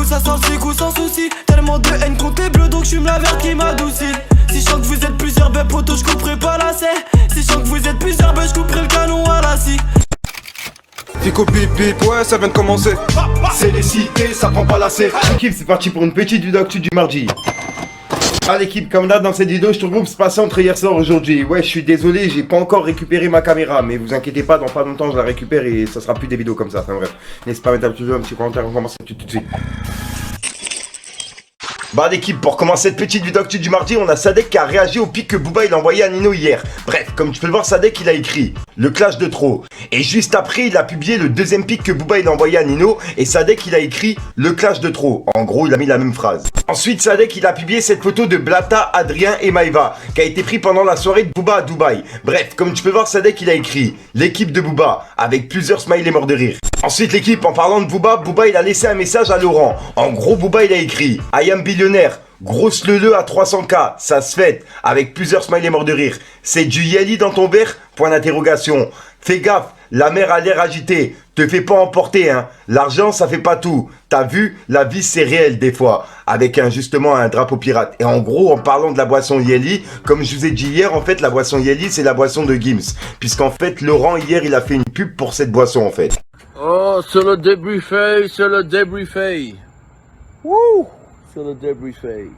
ça sent le coup sans souci. Tellement de haine contre les bleus, donc je fume la verte qui m'adoucit. Si je sens que vous êtes plusieurs, ben poto, je couperai pas la serre. Si je sens que vous êtes plusieurs, ben je couperai le canon à la scie. Fico bip bip, ouais ça vient de commencer. C'est les cités, ça prend pas la serre. L'équipe, c'est parti pour une petite vidéo actu du mardi. Ah l'équipe, comme là dans cette vidéo, je te regroupe ce passé entre hier soir et aujourd'hui. Ouais, je suis désolé, j'ai pas encore récupéré ma caméra, mais vous inquiétez pas, dans pas longtemps je la récupère et ça sera plus des vidéos comme ça. Enfin bref, n'hésitez pas à mettre un petit commentaire, on commence tout de suite. Bah l'équipe, pour commencer cette petite vidéo actu du mardi, on a Sadek qui a réagi au pic que Booba il a envoyé à Nino hier. Bref, comme tu peux le voir, Sadek il a écrit le clash de trop. Et juste après, il a publié le deuxième pic que Booba il a envoyé à Nino. Et Sadek il a écrit le clash de trop. En gros, il a mis la même phrase. Ensuite, Sadek il a publié cette photo de Blata, Adrien et Maïva qui a été prise pendant la soirée de Booba à Dubaï. Bref, comme tu peux voir, Sadek il a écrit l'équipe de Booba avec plusieurs smileys morts de rire. Ensuite l'équipe, en parlant de Booba, Booba il a laissé un message à Laurent. En gros, Booba il a écrit I am billionnaire. Grosse leu à 300K, ça se fête, avec plusieurs smileys morts de rire. C'est du Yali dans ton verre? Point d'interrogation. Fais gaffe, la mer a l'air agitée. Te fais pas emporter, hein. L'argent, ça fait pas tout. T'as vu, la vie, c'est réel des fois. Avec justement un drapeau pirate. Et en gros, en parlant de la boisson Yali, comme je vous ai dit hier, en fait, la boisson Yali, c'est la boisson de Gims. Puisqu'en fait, Laurent, hier, il a fait une pub pour cette boisson, en fait. Oh, c'est le débriefé, c'est le débriefé. Wouh! C'est le débriefé.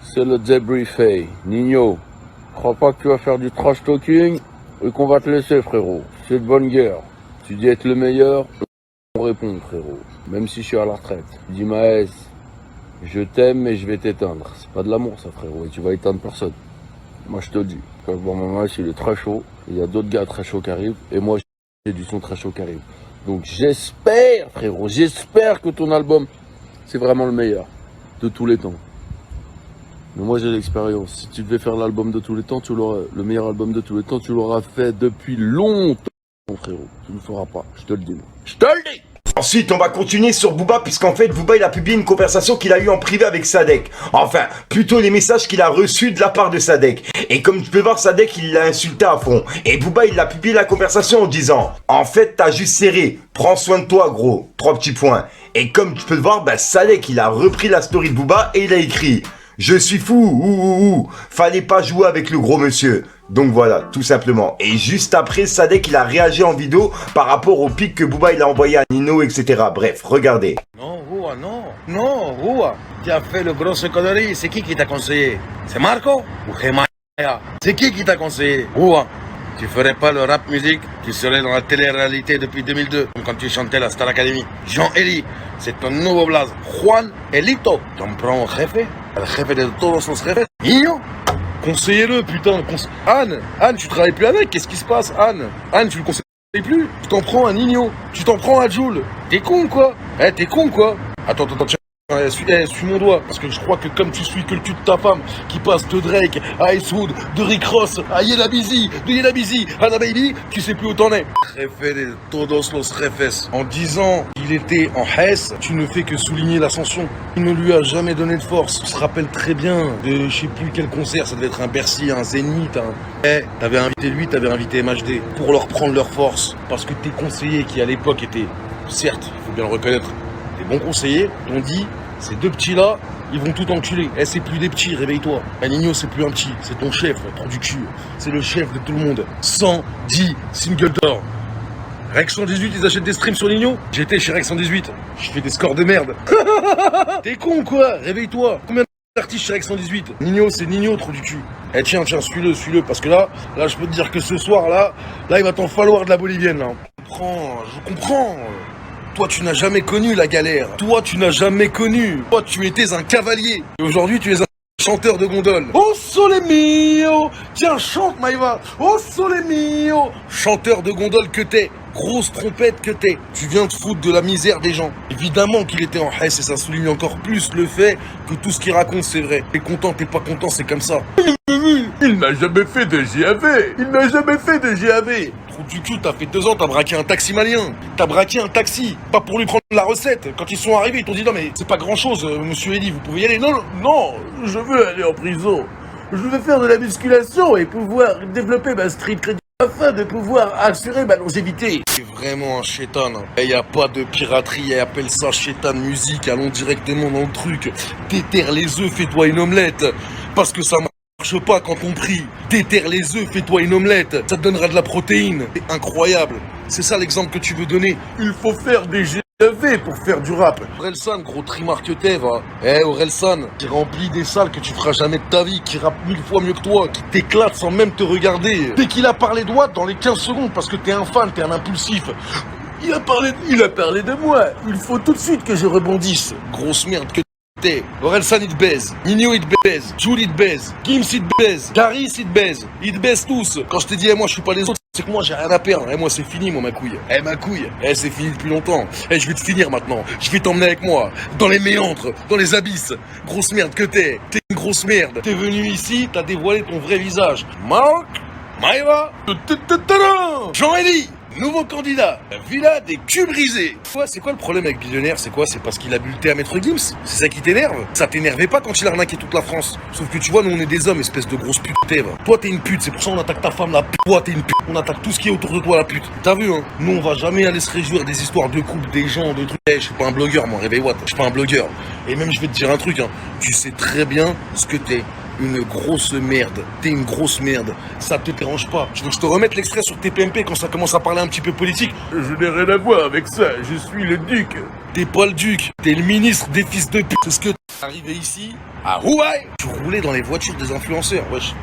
C'est le débriefé. Nino, crois pas que tu vas faire du trash talking et qu'on va te laisser, frérot. C'est de bonne guerre. Tu dis être le meilleur, on répond, frérot. Même si je suis à la retraite. Tu dis, Maës, je t'aime mais je vais t'éteindre. C'est pas de l'amour, ça, frérot. Et tu vas éteindre personne. Moi, je te le dis. Quand je vois mon match, il est très chaud. Il y a d'autres gars très chauds qui arrivent. Et moi, j'ai du son très chaud qui arrive. Donc, j'espère, frérot, j'espère que ton album, c'est vraiment le meilleur de tous les temps. Mais moi j'ai l'expérience. Si tu devais faire l'album de tous les temps, le meilleur album de tous les temps, tu l'auras fait depuis longtemps, frérot. Tu ne le feras pas, je te le dis. Je te le dis. Ensuite, on va continuer sur Booba, puisqu'en fait, Booba, il a publié une conversation qu'il a eue en privé avec Sadek. Enfin, plutôt les messages qu'il a reçus de la part de Sadek. Et comme tu peux voir, Sadek, il l'a insulté à fond. Et Booba, il a publié la conversation en disant « En fait, t'as juste serré. Prends soin de toi, gros. » 3 petits points. Et comme tu peux le voir, bah, Sadek, il a repris la story de Booba et il a écrit « Je suis fou, fallait pas jouer avec le gros monsieur. » Donc voilà, tout simplement. Et juste après, Sadek, il a réagi en vidéo par rapport au pic que Booba, il a envoyé à Nino, etc. Bref, regardez. Non, Roua, non. Non, Roua. Tu as fait le grosse connerie. C'est qui t'a conseillé? C'est Marco ou Hemaya? C'est qui t'a conseillé? Roua. Tu ferais pas le rap musique, tu serais dans la télé-réalité depuis 2002, comme quand tu chantais la Star Academy. Jean-Eli, c'est ton nouveau blaze. Juan Elito. T'en prends au jefe? El jefe de todos los jefes? Niño? Conseillez-le, putain. Anne, tu travailles plus avec, qu'est-ce qui se passe, Anne, tu le conseilles plus. Tu t'en prends à Nino, tu t'en prends à Jules. T'es con, quoi? T'es con, quoi? Attends, tiens. Suis mon doigt, parce que je crois que comme tu suis que le cul de ta femme, qui passe de Drake à Icewood, de Rick Ross à Yella Busy, de Yella Busy à Da Baby, tu sais plus où t'en es. Jefe de todos los jefes. En disant qu'il était en Hesse, tu ne fais que souligner l'ascension. Il ne lui a jamais donné de force. On se rappelle très bien de je sais plus quel concert, ça devait être un Bercy, un Zénith, t'avais invité lui, t'avais invité MHD pour leur prendre leur force. Parce que tes conseillers qui à l'époque étaient, certes, il faut bien le reconnaître, des bons conseillers, t'ont dit, ces deux petits-là, ils vont tout enculer. C'est plus des petits, réveille-toi. Nino, c'est plus un petit, c'est ton chef, trou du cul. C'est le chef de tout le monde. 110 singles d'or. Rex 118, ils achètent des streams sur Nino. J'étais chez Rex 118, je fais des scores de merde. T'es con quoi? Réveille-toi. Combien d'artistes chez Rex 118? Nino, c'est Nino, trou du cul. Tiens, suis-le, parce que là, je peux te dire que ce soir, là, il va t'en falloir de la bolivienne, là. Je comprends. Toi, tu n'as jamais connu la galère. Toi, tu n'as jamais connu. Toi, tu étais un cavalier. Et aujourd'hui, tu es un chanteur de gondole. Oh, sole mio. Tiens, chante, Maïva. Oh, sole mio. Chanteur de gondole que t'es. Grosse trompette que t'es. Tu viens te foutre de la misère des gens. Évidemment qu'il était en Hesse et ça souligne encore plus le fait que tout ce qu'il raconte, c'est vrai. T'es content, t'es pas content, c'est comme ça. Il n'a jamais fait de GAV. Trou du cul, t'as fait 2 ans, t'as braqué un taxi malien. T'as braqué un taxi, pas pour lui prendre la recette. Quand ils sont arrivés, ils t'ont dit non mais c'est pas grand chose, monsieur Eli, vous pouvez y aller. Non, je veux aller en prison. Je veux faire de la musculation et pouvoir développer ma street credit afin de pouvoir assurer ma longévité. C'est vrai. vraiment un chétan. Il n'y a pas de piraterie, elle appelle ça chétan musique. Allons directement dans le truc. Déterre les œufs, fais-toi une omelette. Parce que ça marche pas quand on prie. Déterre les œufs, fais-toi une omelette. Ça te donnera de la protéine. C'est incroyable. C'est ça l'exemple que tu veux donner. Il faut faire des GV pour faire du rap. Orelsan, gros trimar que t'es, va. Orelsan, qui remplit des salles que tu feras jamais de ta vie, qui rappe 1000 fois mieux que toi, qui t'éclate sans même te regarder. Dès qu'il a parlé de Watt, dans les 15 secondes, parce que t'es un fan, t'es un impulsif. Il a parlé de moi. Il faut tout de suite que je rebondisse. Grosse merde que t'es. Orelsan, il te baise. Nino, il te baise. Jules, il te baise. Gims, il te baise. Caris, il te baise. Ils te baisent tous. Quand je t'ai dit, moi, je suis pas les autres, c'est que moi, j'ai rien à perdre. Moi, c'est fini, moi, ma couille. Ma couille. C'est fini depuis longtemps. Je vais te finir maintenant. Je vais t'emmener avec moi. Dans les méandres. Dans les abysses. Grosse merde que t'es. T'es une grosse merde. T'es venu ici, t'as dévoilé ton vrai visage. Marc Maïva Jean-Élie, nouveau candidat, villa des culs brisés. C'est quoi le problème avec Billionnaire? C'est quoi? C'est parce qu'il a bu le thé à Maître Gims? C'est ça qui t'énerve? Ça t'énervait pas quand il a arnaqué toute la France? Sauf que tu vois, nous on est des hommes, espèce de grosse pute. Toi t'es une pute, c'est pour ça qu'on attaque ta femme la pute. Toi t'es une pute, on attaque tout ce qui est autour de toi la pute. T'as vu hein? Nous on va jamais aller se réjouir des histoires de couple, des gens, de trucs. Je suis pas un blogueur moi, réveille Watt, je suis pas un blogueur. Et même je vais te dire un truc, hein. Tu sais très bien ce que t'es. Une grosse merde. T'es une grosse merde. Ça te dérange pas. Je veux que je te remette l'extrait sur TPMP quand ça commence à parler un petit peu politique. Je n'ai rien à voir avec ça. Je suis le duc. T'es pas le duc. T'es le ministre des fils de pute. C'est ce que t'es arrivé ici à Hawaï. Tu roulais dans les voitures des influenceurs. Wesh,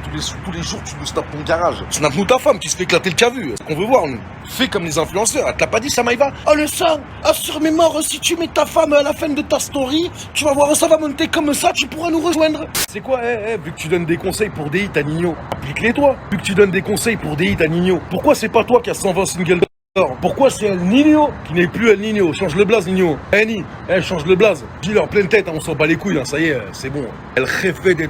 tous les jours, tu nous tapes ton garage. Snap-nous ta femme qui se fait éclater le cavu. C'est ce qu'on veut voir, nous. Fais comme les influenceurs. Elle te l'a pas dit, ça Maïva? Oh, le sang. Ah, sur mes morts, si tu mets ta femme à la fin de ta story, tu vas voir, ça va monter comme ça, tu pourras nous rejoindre. C'est quoi, vu que tu donnes des conseils pour des hits à Nino, applique-les toi. Vu que tu donnes des conseils pour des hits à Nino, pourquoi c'est pas toi qui as 120 singles d'or? Pourquoi c'est El Nino qui n'est plus El Nino? Change le blaze, Nino. Ni, change le blaze. Dis-leur pleine tête, on s'en bat les couilles, ça y est, c'est bon. Elle refait des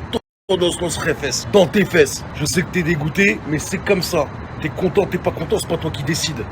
todos nos refesses dans tes fesses. Je sais que t'es dégoûté, mais c'est comme ça. T'es content, t'es pas content, c'est pas toi qui décide.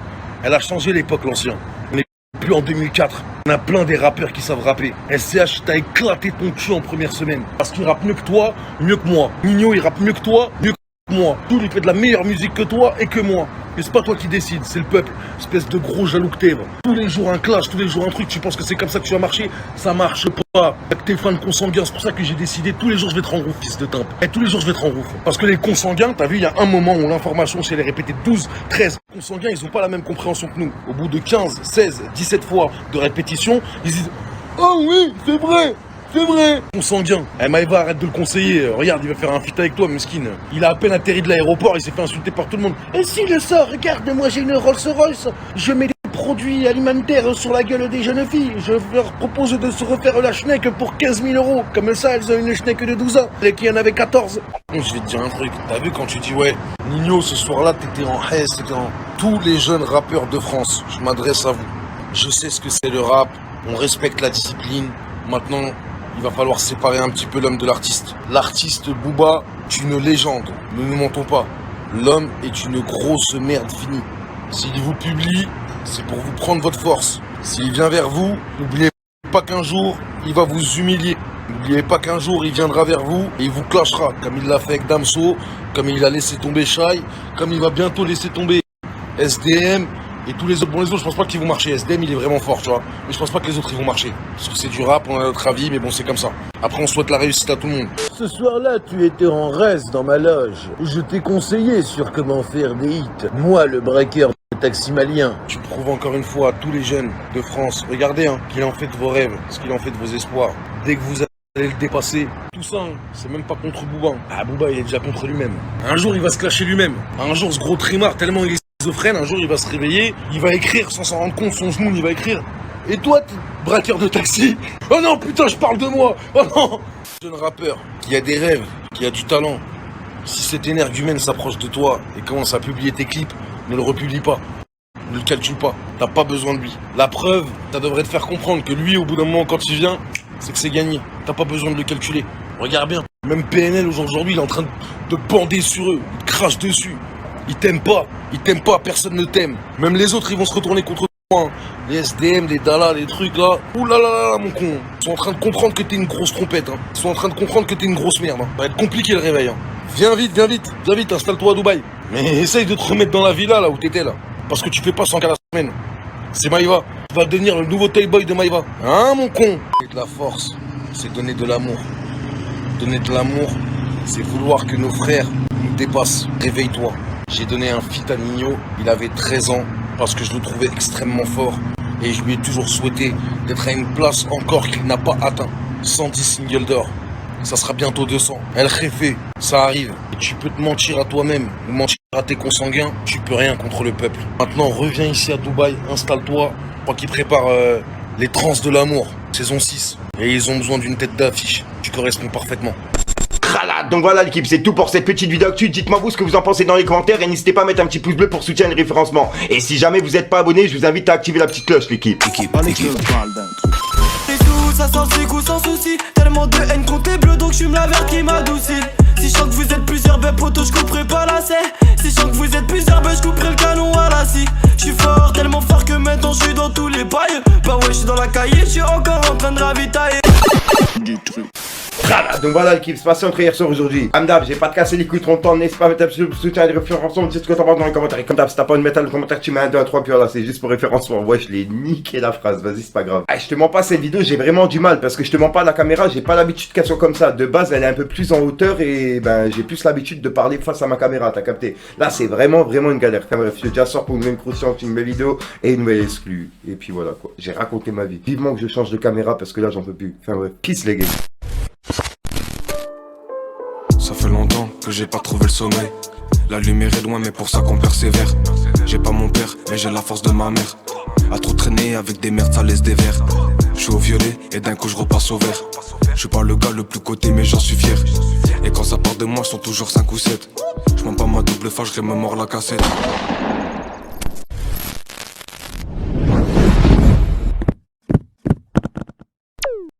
Elle a changé l'époque, l'ancien. On n'est plus en 2004. On a plein des rappeurs qui savent rapper. SCH, t'as éclaté ton cul en première semaine. Parce qu'il rappe mieux que toi, mieux que moi. Nino, il rappe mieux que toi, mieux que moi. Tout, il fait de la meilleure musique que toi et que moi. Mais c'est pas toi qui décide, c'est le peuple. Espèce de gros jaloux que t'es. Tous les jours un clash, tous les jours un truc, tu penses que c'est comme ça que tu vas marcher? Ça marche pas. Avec tes fans consanguins, c'est pour ça que j'ai décidé tous les jours je vais te rendre ouf, fils de timpe. Et tous les jours je vais te rendre ouf. Parce que les consanguins, t'as vu, il y a un moment où l'information, si elle est répétée 12, 13, les consanguins, ils ont pas la même compréhension que nous. Au bout de 15, 16, 17 fois de répétition, ils disent oh oui, c'est vrai! C'est vrai. Consanguin. Maïva, arrête de le conseiller. Regarde, il va faire un feat avec toi, mesquine. Il a à peine atterri de l'aéroport, il s'est fait insulter par tout le monde. Et si le sort, regarde, moi j'ai une Rolls-Royce. Je mets des produits alimentaires sur la gueule des jeunes filles. Je leur propose de se refaire la schneck pour 15 000 €. Comme ça, elles ont une schneck de 12 ans. Et qu'il y en avait 14. Je vais te dire un truc. T'as vu quand tu dis, ouais, Nino, ce soir-là, t'étais en haine, c'était en... Tous les jeunes rappeurs de France, je m'adresse à vous. Je sais ce que c'est le rap. On respecte la discipline. Maintenant... il va falloir séparer un petit peu l'homme de l'artiste. L'artiste Booba est une légende, ne nous mentons pas. L'homme est une grosse merde finie. S'il vous publie, c'est pour vous prendre votre force. S'il vient vers vous, n'oubliez pas qu'un jour, il va vous humilier. N'oubliez pas qu'un jour, il viendra vers vous et il vous clashera, comme il l'a fait avec Damso, comme il a laissé tomber Shai, comme il va bientôt laisser tomber SDM, et tous les autres. Bon, les autres, je pense pas qu'ils vont marcher. SDM, il est vraiment fort, tu vois. Mais je pense pas que les autres, ils vont marcher. Parce que c'est du rap, on a notre avis, mais bon, c'est comme ça. Après, on souhaite la réussite à tout le monde. Ce soir-là, tu étais en reste dans ma loge. Je t'ai conseillé sur comment faire des hits. Moi, le breaker de taxi malien. Tu prouves encore une fois à tous les jeunes de France, regardez, hein, qu'il en fait de vos rêves, ce qu'il en fait de vos espoirs. Dès que vous allez le dépasser, tout ça, hein, c'est même pas contre Booba. Ah, Booba, il est déjà contre lui-même. Un jour, il va se clasher lui-même. Un jour, ce gros trimard, tellement il est schizophrène, un jour il va se réveiller, il va écrire sans s'en rendre compte, son genou, il va écrire. Et toi, t'es braqueur de taxi? Oh non, putain, je parle de moi. Oh non. Jeune rappeur qui a des rêves, qui a du talent. Si cet énergumène s'approche de toi et commence à publier tes clips, ne le republie pas. Ne le calcule pas. T'as pas besoin de lui. La preuve, ça devrait te faire comprendre que lui, au bout d'un moment, quand il vient, c'est que c'est gagné. T'as pas besoin de le calculer. Regarde bien. Même PNL aujourd'hui, il est en train de bander sur eux. Il crache dessus. Ils t'aiment pas, personne ne t'aime. Même les autres, ils vont se retourner contre toi. Hein. Les SDM, les Dala, les trucs là. Ouh là là là, mon con. Ils sont en train de comprendre que t'es une grosse trompette. Hein. Ils sont en train de comprendre que t'es une grosse merde. Hein. Ça va être compliqué le réveil. Hein. Viens vite, installe-toi à Dubaï. Mais essaye de te remettre dans la villa là où t'étais là. Parce que tu fais pas 100 cas la semaine. C'est Maïva. Tu vas devenir le nouveau Tailboy de Maïva. Hein, mon con? Et de la force, c'est donner de l'amour. Donner de l'amour, c'est vouloir que nos frères nous dépassent. Réveille-toi. J'ai donné un feat à Nino, il avait 13 ans, parce que je le trouvais extrêmement fort. Et je lui ai toujours souhaité d'être à une place encore qu'il n'a pas atteint. 110 singles d'or. Ça sera bientôt 200. El Jefe, ça arrive. Et tu peux te mentir à toi-même ou mentir à tes consanguins, tu peux rien contre le peuple. Maintenant, reviens ici à Dubaï, installe-toi, pour qu'ils préparent les trans de l'amour, saison 6. Et ils ont besoin d'une tête d'affiche. Tu corresponds parfaitement. Donc voilà l'équipe, c'est tout pour cette petite vidéo actu. Dites-moi vous ce que vous en pensez dans les commentaires et n'hésitez pas à mettre un petit pouce bleu pour soutenir le référencement. Et si jamais vous n'êtes pas abonné, je vous invite à activer la petite cloche l'équipe. Et tout, ça sent le goût sans souci. Tellement de haine contre les bleus, donc j'fume la verte qui m'adoucit. Si je sens que vous êtes plusieurs, ben poto, je couperai pas la serre. Si je sens que vous êtes plusieurs, ben je couperai le canon à la scie. J'suis fort, tellement fort que maintenant j'suis dans tous les bails. Bah ouais, j'suis dans la cahier, j'suis encore en train de ravitailler. Donc voilà l'équipe, c'est passé entre hier soir aujourd'hui. Amdab, j'ai pas te casser les couilles trop longtemps, n'hésite pas à mettre un petit peu de soutien et des référencements, dis ce que t'en penses dans les commentaires. Et comme d'hab, si t'as pas envie de mettre le commentaire, tu mets un 2 à 3, puis voilà, c'est juste pour référencement. Ouais, je l'ai niqué la phrase, vas-y, c'est pas grave. Ah, je te mens pas, cette vidéo, j'ai vraiment du mal parce que je te mens pas à la caméra, j'ai pas l'habitude qu'elle soit comme ça. De base, elle est un peu plus en hauteur et ben, j'ai plus l'habitude de parler face à ma caméra, t'as capté. Là, c'est vraiment une galère. Enfin bref, je déjà sors pour une nouvelle croustillante, une nouvelle vidéo et une nouvelle exclue. Et puis voilà quoi, j'ai raconté ma vie. Vivement que je change de caméra parce que là, j'en peux plus. Enfin bref, peace les gars. Ça fait longtemps que j'ai pas trouvé le sommeil. La lumière est loin mais pour ça qu'on persévère. J'ai pas mon père mais j'ai la force de ma mère. À trop traîner avec des merdes ça laisse des verres. Je suis au violet et d'un coup je repasse au vert. Je suis pas le gars le plus coté mais j'en suis fier. Et quand ça part de moi ils sont toujours 5 ou 7. Je mens pas ma double face, je me mords la cassette.